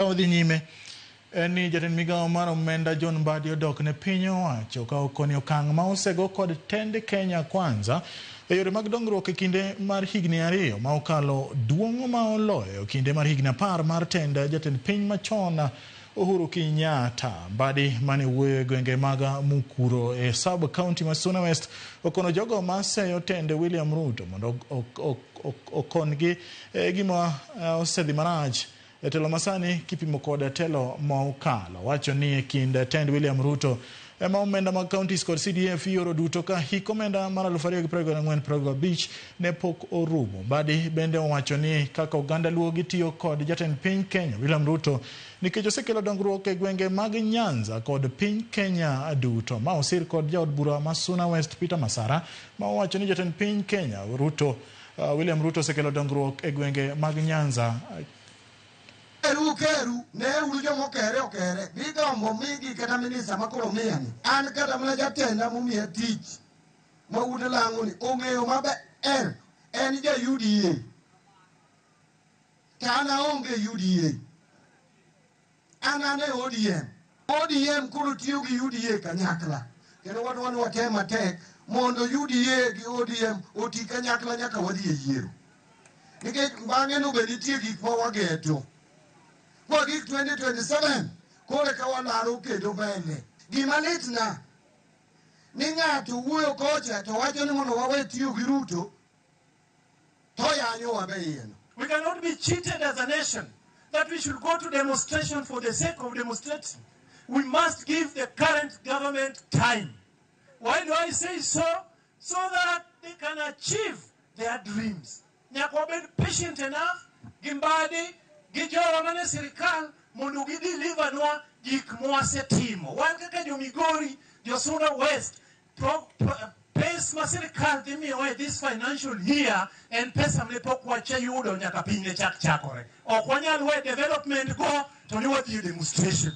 Odhi nyime ni jatend migawo mar omenda John Mbadi odok ne piny owacho ka okoni okang' ma osego kod tend Kenya Kwanza e yore mag dongruok e kinde mar higni 2 ma okalo duong' ma oloyo kinde mar higni 10 mar tend jatend piny machon Uhuru Kenyatta. Mbadi mane wuoyo e gwenge mag Mukuro e sub county ma Suna West okono jogo ma seyo tend William Ruto mondo okongi gima osedhi marach e telo masani kipimo kod telo mokalo. Wacho ni e kind tend William Ruto ema omenda mag counties kod CDF yoro duto ka hik omenda mar 2024-25 ne pok orumo. Mbadi bende owacho ni kaka oganda luo gitiyo kod jatend piny Kenya William Ruto nikech osekelo dongruok e gwenge mag Nyanza kod piny Kenya duto. Ma osir kod jaod bura ma Suna West Peter Masara ma owacho ni jatend piny Kenya William Ruto osekelo dongruok e gwenge mag Nyanza. Keru ne ujo mokere gigombo migi kata minisa makoro miyani an kata mana jatenda momiya tich ma ude lango ni ong'eyo maber en ja UDA kana onge UDA anane ODM koro tiyo gi UDA kanyakla kendo wan watema tek mondo UDA gi ODM oti kanyakla nyaka wadhi e yiero nikech bang'e no be nitie gik ma wageto kwa gik 2027 kore ka walaro kedo mbele gima litna ni ng'ato wuoyo kocha to wacho ni mondo wawe tiyo gi Ruto to yanyo wabeyeno. We cannot be cheated as a nation that we should go to demonstration for the sake of demonstrating. We must give the current government time. Why do I say so? So that they can achieve their dreams. Nyaka be patient enough, Mbadi gijowa mane sirikal mondo gideliver nwa gik mwasetimo. Wan kaka jo Migori, jo Suna West, pes ma sirikal dhi miyowa this financial year en pesa mane pok wachayudo nyaka piny ne chakore. Ok wanyal we development go to ni wadhi demonstration.